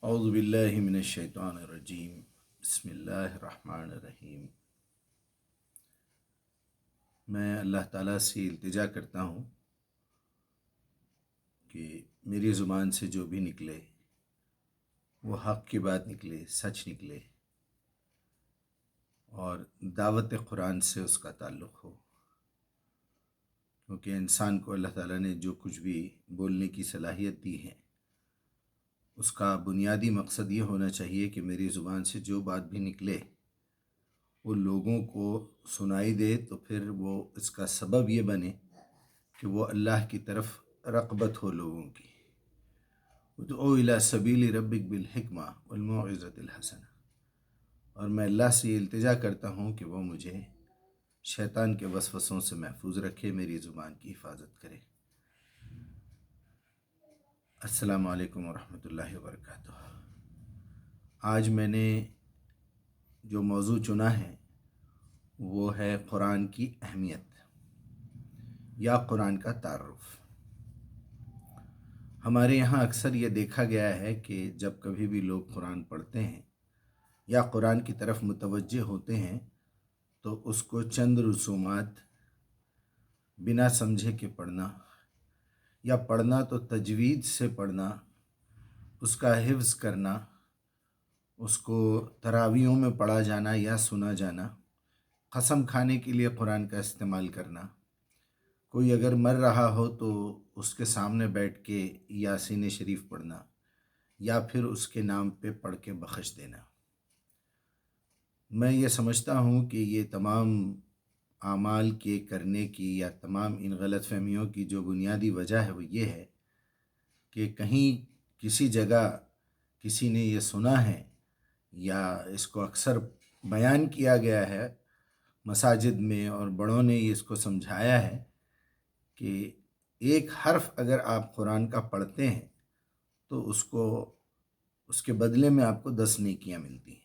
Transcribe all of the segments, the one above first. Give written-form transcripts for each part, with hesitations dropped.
اعوذ باللہ من الشیطان الرجیم، بسم اللہ الرحمن الرحیم۔ میں اللہ تعالیٰ سے التجا کرتا ہوں کہ میری زبان سے جو بھی نکلے وہ حق کی بات نکلے، سچ نکلے اور دعوت قرآن سے اس کا تعلق ہو، کیونکہ انسان کو اللہ تعالیٰ نے جو کچھ بھی بولنے کی صلاحیت دی ہے اس کا بنیادی مقصد یہ ہونا چاہیے کہ میری زبان سے جو بات بھی نکلے وہ لوگوں کو سنائی دے، تو پھر وہ اس کا سبب یہ بنے کہ وہ اللہ کی طرف رغبت ہو لوگوں کی۔ ادعو الی سبیل ربک بالحکمہ والموعظۃ الحسنہ۔ اور میں اللہ سے یہ التجا کرتا ہوں کہ وہ مجھے شیطان کے وسوسوں سے محفوظ رکھے، میری زبان کی حفاظت کرے۔ السلام علیکم ورحمۃ اللہ وبرکاتہ۔ آج میں نے جو موضوع چنا ہے وہ ہے قرآن کی اہمیت یا قرآن کا تعارف۔ ہمارے یہاں اکثر یہ دیکھا گیا ہے کہ جب کبھی بھی لوگ قرآن پڑھتے ہیں یا قرآن کی طرف متوجہ ہوتے ہیں تو اس کو چند رسومات بنا سمجھے کے پڑھنا، یا پڑھنا تو تجوید سے پڑھنا، اس کا حفظ کرنا، اس کو تراویحوں میں پڑھا جانا یا سنا جانا، قسم کھانے کے لیے قرآن کا استعمال کرنا، کوئی اگر مر رہا ہو تو اس کے سامنے بیٹھ کے یاسین شریف پڑھنا یا پھر اس کے نام پہ پڑھ کے بخش دینا۔ میں یہ سمجھتا ہوں کہ یہ تمام اعمال کے کرنے کی یا تمام ان غلط فہمیوں کی جو بنیادی وجہ ہے وہ یہ ہے کہ کہیں کسی جگہ کسی نے یہ سنا ہے یا اس کو اکثر بیان کیا گیا ہے مساجد میں، اور بڑوں نے اس کو سمجھایا ہے کہ ایک حرف اگر آپ قرآن کا پڑھتے ہیں تو اس کے بدلے میں آپ کو 10 نیکیاں ملتی ہیں۔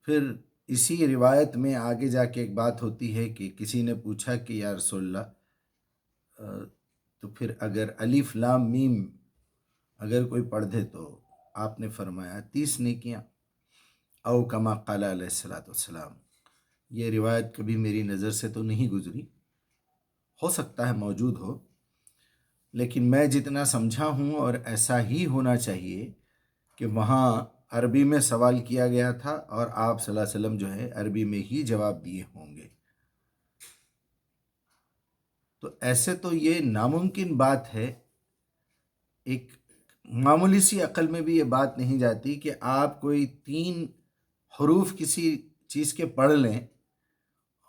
پھر اسی روایت میں آگے جا کے ایک بات ہوتی ہے کہ کسی نے پوچھا کہ یا رسول اللہ، تو پھر اگر الف لام میم اگر کوئی پڑھ دے تو آپ نے فرمایا 30 نیکیاں، او کما قال علیہ الصلوۃ والسلام۔ یہ روایت کبھی میری نظر سے تو نہیں گزری، ہو سکتا ہے موجود ہو، لیکن میں جتنا سمجھا ہوں اور ایسا ہی ہونا چاہیے کہ وہاں عربی میں سوال کیا گیا تھا اور آپ صلی اللہ علیہ وسلم جو ہے عربی میں ہی جواب دیے ہوں گے۔ تو ایسے تو یہ ناممکن بات ہے، ایک معمولی سی عقل میں بھی یہ بات نہیں جاتی کہ آپ کوئی 3 حروف کسی چیز کے پڑھ لیں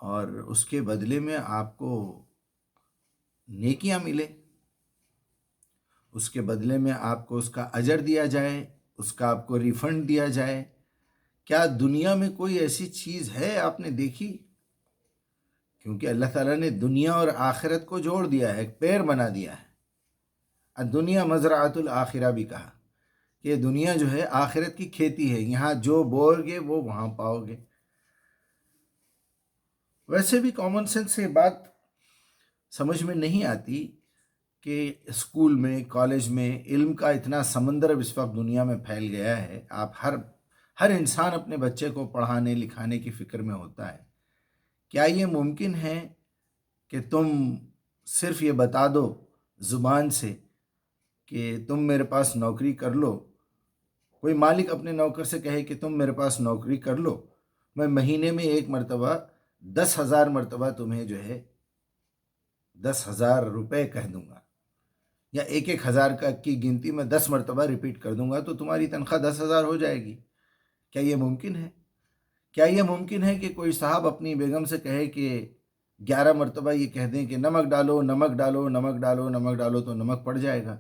اور اس کے بدلے میں آپ کو نیکیاں ملے، اس کے بدلے میں آپ کو اس کا اجر دیا جائے، اس کا آپ کو ریفنڈ دیا جائے۔ کیا دنیا میں کوئی ایسی چیز ہے آپ نے دیکھی؟ کیونکہ اللہ تعالیٰ نے دنیا اور آخرت کو جوڑ دیا ہے، ایک پیر بنا دیا ہے۔ الدنیا مزرعۃ الآخرہ بھی کہا کہ دنیا جو ہے آخرت کی کھیتی ہے، یہاں جو بو گے وہ وہاں پاؤ گے۔ ویسے بھی کامن سینس سے بات سمجھ میں نہیں آتی کہ اسکول میں، کالج میں علم کا اتنا سمندر اب اس وقت دنیا میں پھیل گیا ہے، آپ ہر انسان اپنے بچے کو پڑھانے لکھانے کی فکر میں ہوتا ہے۔ کیا یہ ممکن ہے کہ تم صرف یہ بتا دو زبان سے کہ تم میرے پاس نوکری کر لو، کوئی مالک اپنے نوکر سے کہے کہ تم میرے پاس نوکری کر لو، میں مہینے میں ایک مرتبہ 10,000 مرتبہ تمہیں جو ہے 10,000 روپے کہہ دوں گا، یا 1,000 کی گنتی میں 10 مرتبہ ریپیٹ کر دوں گا تو تمہاری تنخواہ 10,000 ہو جائے گی؟ کیا یہ ممکن ہے؟ کیا یہ ممکن ہے کہ کوئی صاحب اپنی بیگم سے کہے کہ 11 مرتبہ یہ کہہ دیں کہ نمک ڈالو نمک ڈالو نمک ڈالو نمک ڈالو تو نمک پڑ جائے گا؟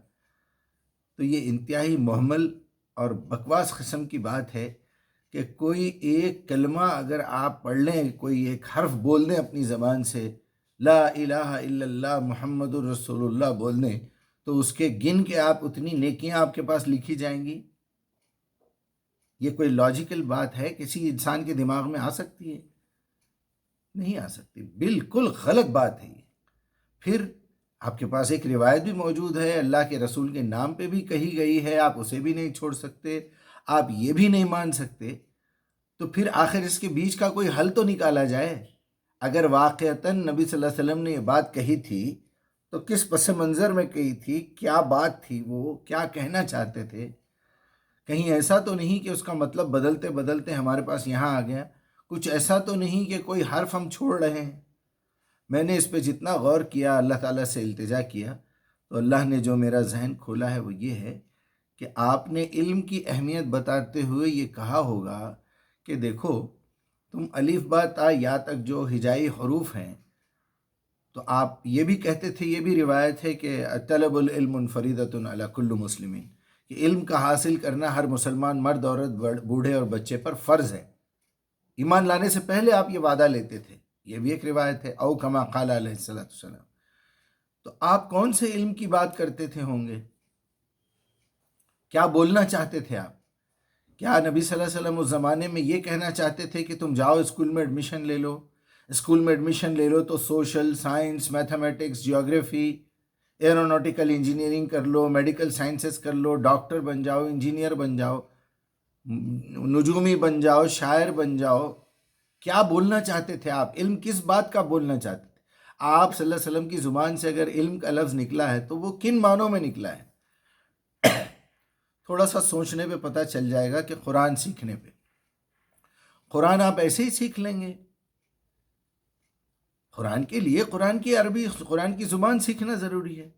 تو یہ انتہائی محمل اور بکواس قسم کی بات ہے کہ کوئی ایک کلمہ اگر آپ پڑھ لیں، کوئی ایک حرف بول دیں اپنی زبان سے، لا الہ الا اللہ محمد الرسول اللہ بول دیں، تو اس کے گن کے آپ اتنی نیکیاں آپ کے پاس لکھی جائیں گی۔ یہ کوئی لاجیکل بات ہے؟ کسی انسان کے دماغ میں آ سکتی ہے؟ نہیں آ سکتی، بالکل غلط بات ہے یہ۔ پھر آپ کے پاس ایک روایت بھی موجود ہے، اللہ کے رسول کے نام پہ بھی کہی گئی ہے، آپ اسے بھی نہیں چھوڑ سکتے، آپ یہ بھی نہیں مان سکتے، تو پھر آخر اس کے بیچ کا کوئی حل تو نکالا جائے۔ اگر واقعتاً نبی صلی اللہ علیہ وسلم نے یہ بات کہی تھی تو کس پس منظر میں کہی تھی، کیا بات تھی، وہ کیا کہنا چاہتے تھے؟ کہیں ایسا تو نہیں کہ اس کا مطلب بدلتے بدلتے ہمارے پاس یہاں آ گیا؟ کچھ ایسا تو نہیں کہ کوئی حرف ہم چھوڑ رہے ہیں؟ میں نے اس پہ جتنا غور کیا، اللہ تعالیٰ سے التجا کیا، تو اللہ نے جو میرا ذہن کھولا ہے وہ یہ ہے کہ آپ نے علم کی اہمیت بتاتے ہوئے یہ کہا ہوگا کہ دیکھو، تم الف با تا یا تک جو ہجائی حروف ہیں، تو آپ یہ بھی کہتے تھے، یہ بھی روایت ہے کہ طلب العلم فریضۃ علی کل مسلمین، کہ علم کا حاصل کرنا ہر مسلمان مرد عورت بوڑھے اور بچے پر فرض ہے۔ ایمان لانے سے پہلے آپ یہ وعدہ لیتے تھے، یہ بھی ایک روایت ہے، او کما قال علیہ الصلوۃ والسلام۔ تو آپ کون سے علم کی بات کرتے تھے ہوں گے؟ کیا بولنا چاہتے تھے آپ؟ کیا نبی صلی اللہ علیہ وسلم اس زمانے میں یہ کہنا چاہتے تھے کہ تم جاؤ اسکول میں ایڈمیشن لے لو، اسکول میں ایڈمیشن لے لو تو social science, mathematics, geography, aeronautical engineering کر لو، میڈیکل سائنسز کر لو، ڈاکٹر بن جاؤ، انجینئر بن جاؤ، نجومی بن جاؤ، شاعر بن جاؤ؟ کیا بولنا چاہتے تھے آپ؟ علم کس بات کا بولنا چاہتے تھے؟ آپ صلی اللہ علیہ وسلم کی زبان سے اگر علم کا لفظ نکلا ہے تو وہ کن معنوں میں نکلا ہے؟ تھوڑا سا سوچنے پہ پتہ چل جائے گا کہ قرآن سیکھنے پہ، قرآن آپ ایسے ہی سیکھ لیں گے؟ قرآن کے لیے قرآن کی عربی، قرآن کی زبان سیکھنا ضروری ہے۔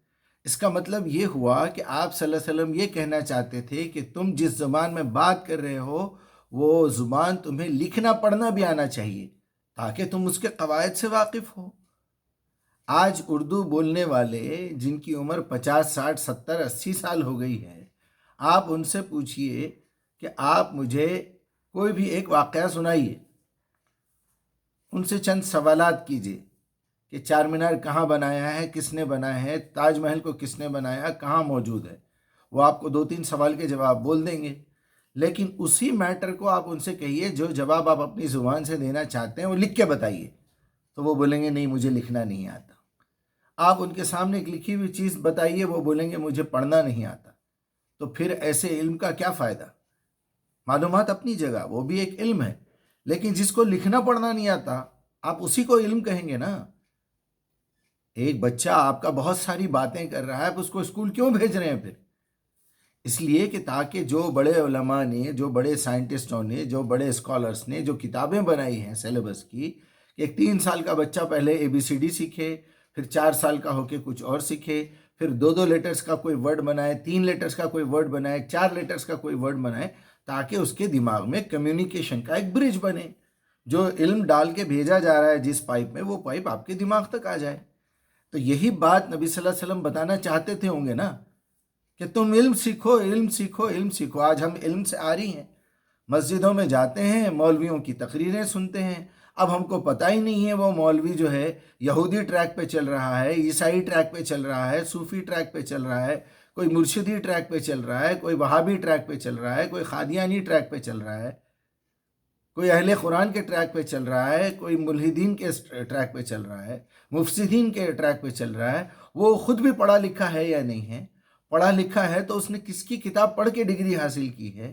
اس کا مطلب یہ ہوا کہ آپ صلی اللہ علیہ وسلم یہ کہنا چاہتے تھے کہ تم جس زبان میں بات کر رہے ہو وہ زبان تمہیں لکھنا پڑھنا بھی آنا چاہیے تاکہ تم اس کے قواعد سے واقف ہو۔ آج اردو بولنے والے جن کی عمر 50 60 70 80 سال ہو گئی ہے، آپ ان سے پوچھئے کہ آپ مجھے کوئی بھی ایک واقعہ سنائیے، ان سے چند سوالات کیجیے کہ چار مینار کہاں بنایا ہے، کس نے بنایا ہے، تاج محل کو کس نے بنایا، کہاں موجود ہے، وہ آپ کو 2 3 سوال کے جواب بول دیں گے۔ لیکن اسی میٹر کو آپ ان سے کہیے، جو جواب آپ اپنی زبان سے دینا چاہتے ہیں وہ لکھ کے بتائیے، تو وہ بولیں گے نہیں مجھے لکھنا نہیں آتا۔ آپ ان کے سامنے ایک لکھی ہوئی چیز بتائیے، وہ بولیں گے مجھے پڑھنا نہیں آتا۔ تو پھر ایسے علم کا کیا فائدہ؟ معلومات اپنی جگہ، وہ بھی ایک علم ہے، لیکن جس کو لکھنا پڑھنا نہیں آتا آپ اسی کو علم کہیں گے نا۔ ایک بچہ آپ کا بہت ساری باتیں کر رہا ہے، آپ اس کو اسکول کیوں بھیج رہے ہیں پھر؟ اس لیے کہ تاکہ جو بڑے علماء نے، جو بڑے سائنٹسٹوں نے، جو بڑے اسکالرس نے جو کتابیں بنائی ہیں سیلیبس کی، کہ ایک 3 سال کا بچہ پہلے ABCD سیکھے، پھر 4 سال کا ہو کے کچھ اور سیکھے، پھر 2 لیٹرز کا کوئی ورڈ بنائے، 3 لیٹرز کا کوئی ورڈ بنائے، 4 لیٹرز کا کوئی ورڈ بنائے، تاکہ اس کے دماغ میں کمیونیکیشن کا ایک برج بنے۔ جو علم ڈال کے بھیجا جا رہا ہے جس پائپ میں، وہ پائپ آپ کے دماغ تک آ جائے۔ تو یہی بات نبی صلی اللہ علیہ وسلم بتانا چاہتے تھے ہوں گے نا، کہ تم علم سیکھو، علم سیکھو، علم سیکھو۔ آج ہم علم سے عاری ہیں، مسجدوں میں جاتے ہیں، مولویوں کی تقریریں سنتے ہیں، اب ہم کو پتہ ہی نہیں ہے وہ مولوی جو ہے یہودی ٹریک پہ چل رہا ہے، عیسائی ٹریک پہ چل رہا ہے، صوفی ٹریک پہ چل رہا ہے، کوئی مرشدی ٹریک پہ چل رہا ہے، کوئی وہابی ٹریک پہ چل رہا ہے، کوئی قادیانی ٹریک پہ چل رہا ہے، کوئی اہل قرآن کے ٹریک پہ چل رہا ہے، کوئی ملحدین کے ٹریک پہ چل رہا ہے، مفسدین کے ٹریک پہ چل رہا ہے۔ وہ خود بھی پڑھا لکھا ہے یا نہیں ہے؟ پڑھا لکھا ہے تو اس نے کس کی کتاب پڑھ کے ڈگری حاصل کی ہے؟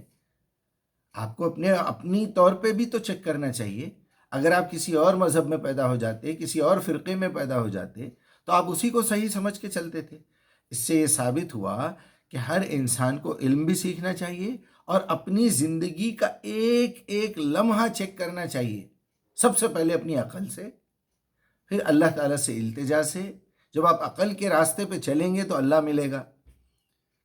آپ کو اپنی طور پہ بھی تو چیک کرنا چاہیے۔ اگر آپ کسی اور مذہب میں پیدا ہو جاتے، کسی اور فرقے میں پیدا ہو جاتے، تو آپ اسی کو صحیح سمجھ کے چلتے تھے۔ اس سے یہ ثابت ہوا کہ ہر انسان کو علم بھی سیکھنا چاہیے اور اپنی زندگی کا ایک ایک لمحہ چیک کرنا چاہیے، سب سے پہلے اپنی عقل سے، پھر اللہ تعالیٰ سے التجا سے۔ جب آپ عقل کے راستے پہ چلیں گے تو اللہ ملے گا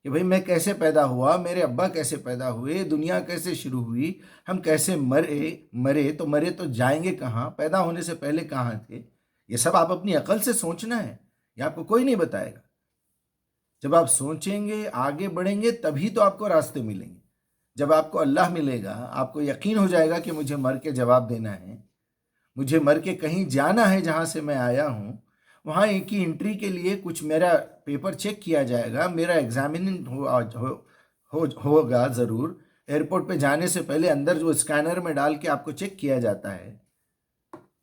کہ بھئی میں کیسے پیدا ہوا، میرے ابا کیسے پیدا ہوئے، دنیا کیسے شروع ہوئی، ہم کیسے مرے تو جائیں گے کہاں، پیدا ہونے سے پہلے کہاں تھے۔ یہ سب آپ اپنی عقل سے سوچنا ہے، یہ آپ کو کوئی نہیں بتائے گا۔ جب آپ سوچیں گے، آگے بڑھیں گے، تبھی تو آپ کو راستے ملیں گے۔ جب آپ کو اللہ ملے گا، آپ کو یقین ہو جائے گا کہ مجھے مر کے جواب دینا ہے، مجھے مر کے کہیں جانا ہے جہاں سے میں آیا ہوں، وہاں ایک کی انٹری کے لیے کچھ میرا پیپر چیک کیا جائے گا، میرا ایگزامن ہوگا ضرور۔ ایئرپورٹ پہ جانے سے پہلے اندر جو اسکینر میں ڈال کے آپ کو چیک کیا جاتا ہے،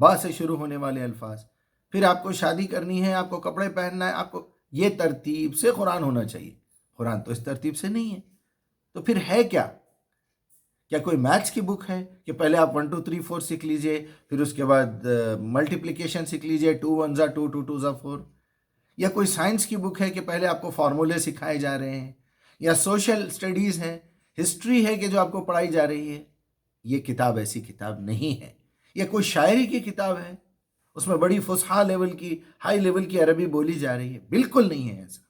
با سے شروع ہونے والے الفاظ، پھر آپ کو شادی کرنی ہے، آپ کو کپڑے پہننا ہے، آپ کو، یہ ترتیب سے قرآن ہونا چاہیے۔ قرآن تو اس ترتیب سے نہیں ہے، تو پھر ہے کیا؟ کیا کوئی میتھس کی بک ہے کہ پہلے آپ 1 2 3 4 سیکھ لیجئے، پھر اس کے بعد ملٹیپلیکیشن سیکھ لیجئے، 2 1 2 2 2 4؟ یا کوئی سائنس کی بک ہے کہ پہلے آپ کو فارمولے سکھائے جا رہے ہیں؟ یا سوشل اسٹڈیز ہے، ہسٹری ہے کہ جو آپ کو پڑھائی جا رہی ہے؟ یہ کتاب ایسی کتاب نہیں ہے۔ یا کوئی شاعری کی کتاب ہے، اس میں بڑی فصحا لیول کی، ہائی لیول کی عربی بولی جا رہی ہے؟ بالکل نہیں ہے ایسا۔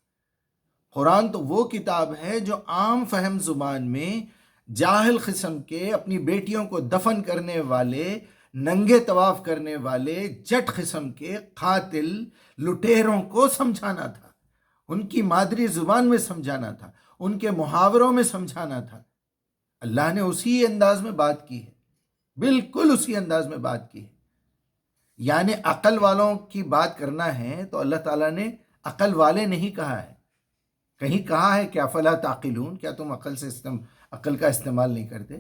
قرآن تو وہ کتاب ہے جو عام فہم زبان میں جاہل قسم کے، اپنی بیٹیوں کو دفن کرنے والے، ننگے طواف کرنے والے، جٹ قسم کے قاتل لٹیروں کو سمجھانا تھا، ان کی مادری زبان میں سمجھانا تھا، ان کے محاوروں میں سمجھانا تھا۔ اللہ نے اسی انداز میں بات کی ہے، بالکل اسی انداز میں بات کی ہے۔ یعنی عقل والوں کی بات کرنا ہے تو اللہ تعالیٰ نے عقل والے نہیں کہا ہے، کہیں کہا ہے کہ افلا تعقلون، کیا تم عقل کا استعمال نہیں کرتے؟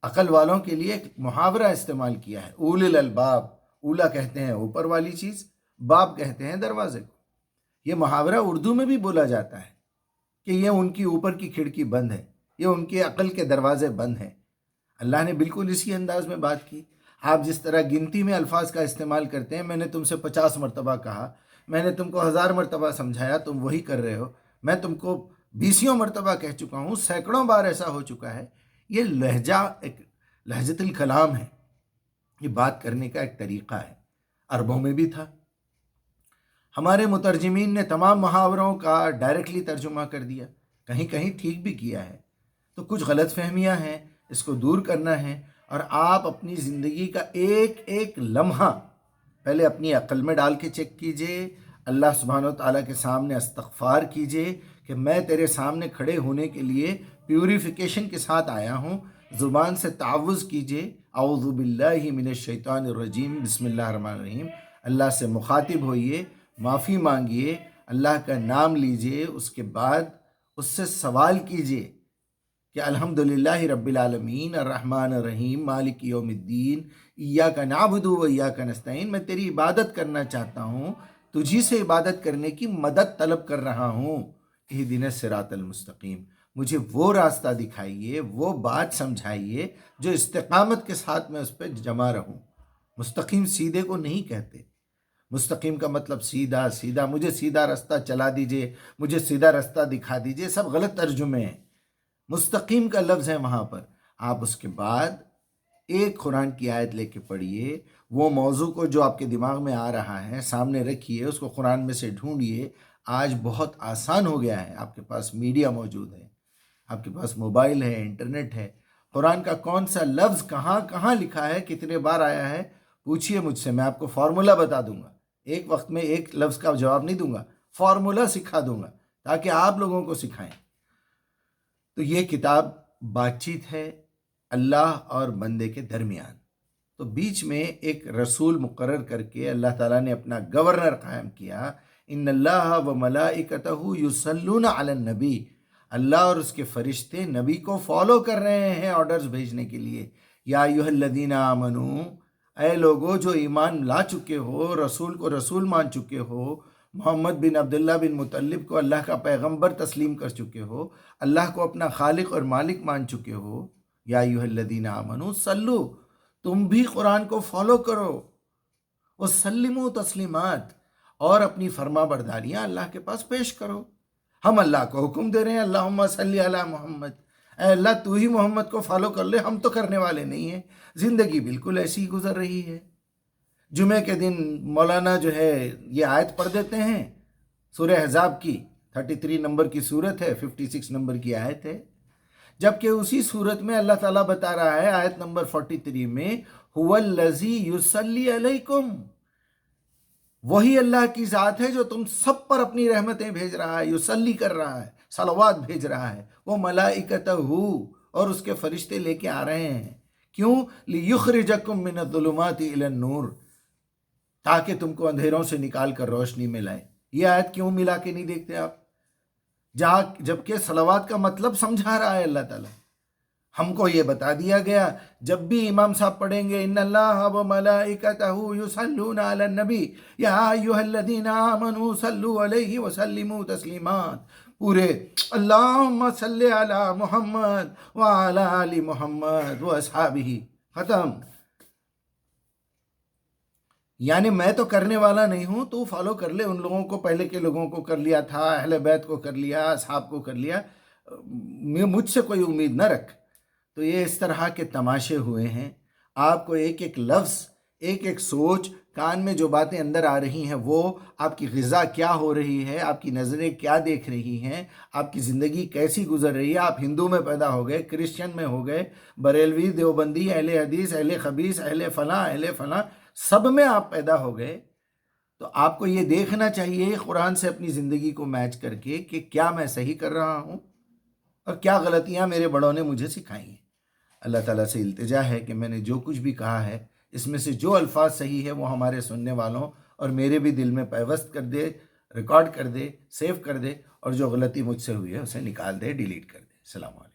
عقل والوں کے لیے ایک محاورہ استعمال کیا ہے، اول الالباب، اولا کہتے ہیں اوپر والی چیز، باب کہتے ہیں دروازے کو۔ یہ محاورہ اردو میں بھی بولا جاتا ہے کہ یہ ان کی اوپر کی کھڑکی بند ہے، یہ ان کے عقل کے دروازے بند ہیں۔ اللہ نے بالکل اسی انداز میں بات کی۔ آپ جس طرح گنتی میں الفاظ کا استعمال کرتے ہیں، میں نے تم سے 50 مرتبہ کہا، میں نے تم کو 1000 مرتبہ سمجھایا، تم وہی کر رہے ہو، میں تم کو 20 مرتبہ کہہ چکا ہوں، سینکڑوں بار ایسا ہو چکا ہے۔ یہ لہجہ ایک لہجۃ الکلام ہے، یہ بات کرنے کا ایک طریقہ ہے، عربوں میں بھی تھا۔ ہمارے مترجمین نے تمام محاوروں کا ڈائریکٹلی ترجمہ کر دیا، کہیں کہیں ٹھیک بھی کیا ہے۔ تو کچھ غلط فہمیاں ہیں، اس کو دور کرنا ہے، اور آپ اپنی زندگی کا ایک ایک لمحہ پہلے اپنی عقل میں ڈال کے چیک کیجئے، اللہ سبحانہ و تعالیٰ کے سامنے استغفار کیجئے کہ میں تیرے سامنے کھڑے ہونے کے لیے پیوریفیکیشن کے ساتھ آیا ہوں۔ زبان سے تعوذ کیجئے، اعوذ باللہ من الشیطان الرجیم، بسم اللہ الرحمن الرحیم، اللہ سے مخاطب ہوئیے، معافی مانگیے، اللہ کا نام لیجئے، اس کے بعد اس سے سوال کیجئے کہ الحمدللہ رب العالمین الرحمن الرحیم مالک یوم الدین ایاک نعبد و ایاک نستعین، میں تیری عبادت کرنا چاہتا ہوں، تجھی سے عبادت کرنے کی مدد طلب کر رہا ہوں، اہدنا الصراط المستقیم، مجھے وہ راستہ دکھائیے، وہ بات سمجھائیے جو استقامت کے ساتھ میں اس پہ جمع رہوں۔ مستقیم سیدھے کو نہیں کہتے، مستقیم کا مطلب سیدھا سیدھا، مجھے سیدھا راستہ چلا دیجئے، مجھے سیدھا راستہ دکھا دیجئے، سب غلط ترجمے ہیں۔ مستقیم کا لفظ ہے وہاں پر، آپ اس کے بعد ایک قرآن کی آیت لے کے پڑھیے، وہ موضوع کو جو آپ کے دماغ میں آ رہا ہے سامنے رکھیے، اس کو قرآن میں سے ڈھونڈیے۔ آج بہت آسان ہو گیا ہے، آپ کے پاس میڈیا موجود ہے، آپ کے پاس موبائل ہے، انٹرنیٹ ہے، قرآن کا کون سا لفظ کہاں کہاں لکھا ہے، کتنے بار آیا ہے، پوچھئے مجھ سے، میں آپ کو فارمولا بتا دوں گا۔ ایک وقت میں ایک لفظ کا جواب نہیں دوں گا، فارمولا سکھا دوں گا تاکہ آپ لوگوں کو سکھائیں۔ تو یہ کتاب بات چیت ہے اللہ اور بندے کے درمیان، تو بیچ میں ایک رسول مقرر کر کے اللہ تعالیٰ نے اپنا گورنر قائم کیا، ان اللہ و ملائکتہ یصلون علی النبی، اللہ اور اس کے فرشتے نبی کو فالو کر رہے ہیں آرڈرز بھیجنے کے لیے۔ یا ایھا الذین آمنو، اے لوگو جو ایمان لا چکے ہو، رسول کو رسول مان چکے ہو، محمد بن عبداللہ بن مطلب کو اللہ کا پیغمبر تسلیم کر چکے ہو، اللہ کو اپنا خالق اور مالک مان چکے ہو، یا ایھا الذین آمنو صلو، تم بھی قرآن کو فالو کرو، وسلموا تسلیمات، اور اپنی فرما برداریاں اللہ کے پاس پیش کرو۔ ہم اللہ کو حکم دے رہے ہیں اللہم صلی علی محمد، اے اللہ تو ہی محمد کو فالو کر لے، ہم تو کرنے والے نہیں ہیں۔ زندگی بالکل ایسی ہی گزر رہی ہے۔ جمعے کے دن مولانا جو ہے یہ آیت پڑھ دیتے ہیں، سورہ احزاب کی 33 نمبر کی سورت ہے، 56 نمبر کی آیت ہے، جبکہ اسی سورت میں اللہ تعالیٰ بتا رہا ہے آیت نمبر 43 میں، هو الذی یصلی علیکم، وہی اللہ کی ذات ہے جو تم سب پر اپنی رحمتیں بھیج رہا ہے، یصلی کر رہا ہے، صلوات بھیج رہا ہے، وہ ملائکتہ، اور اس کے فرشتے لے کے آ رہے ہیں، کیوں؟ لیخرجکم من الظلمات الی النور، تاکہ تم کو اندھیروں سے نکال کر روشنی میں لائے۔ یہ آیت کیوں ملا کے نہیں دیکھتے آپ؟ جبکہ صلوات کا مطلب سمجھا رہا ہے اللہ تعالیٰ، ہم کو یہ بتا دیا گیا جب بھی امام صاحب پڑھیں گے ان اللہ و ملائکتہ یصلون علی النبی یا ایھا الذین آمنوا صلوا علیہ وسلموا تسلیمات، پورے اللہم صلی علی محمد وعلی آل محمد واصحابہ، ختم۔ یعنی میں تو کرنے والا نہیں ہوں، تو فالو کر لے، ان لوگوں کو پہلے کے لوگوں کو کر لیا تھا، اہل بیت کو کر لیا، اصحاب کو کر لیا، مجھ سے کوئی امید نہ رکھ۔ تو یہ اس طرح کے تماشے ہوئے ہیں۔ آپ کو ایک ایک لفظ، ایک ایک سوچ، کان میں جو باتیں اندر آ رہی ہیں وہ آپ کی غذا کیا ہو رہی ہے، آپ کی نظریں کیا دیکھ رہی ہیں، آپ کی زندگی کیسی گزر رہی ہے۔ آپ ہندو میں پیدا ہو گئے، کرسچن میں ہو گئے، بریلوی، دیوبندی، اہل حدیث، اہل خبیث، اہل فلاں، اہل فلاں، سب میں آپ پیدا ہو گئے۔ تو آپ کو یہ دیکھنا چاہیے قرآن سے اپنی زندگی کو میچ کر کے کہ کیا میں صحیح کر رہا ہوں اور کیا غلطیاں میرے بڑوں نے مجھے سکھائی ہیں۔ اللہ تعالیٰ سے التجا ہے کہ میں نے جو کچھ بھی کہا ہے اس میں سے جو الفاظ صحیح ہے وہ ہمارے سننے والوں اور میرے بھی دل میں پیوست کر دے، ریکارڈ کر دے، سیو کر دے، اور جو غلطی مجھ سے ہوئی ہے اسے نکال دے، ڈیلیٹ کر دے۔ السلام علیکم۔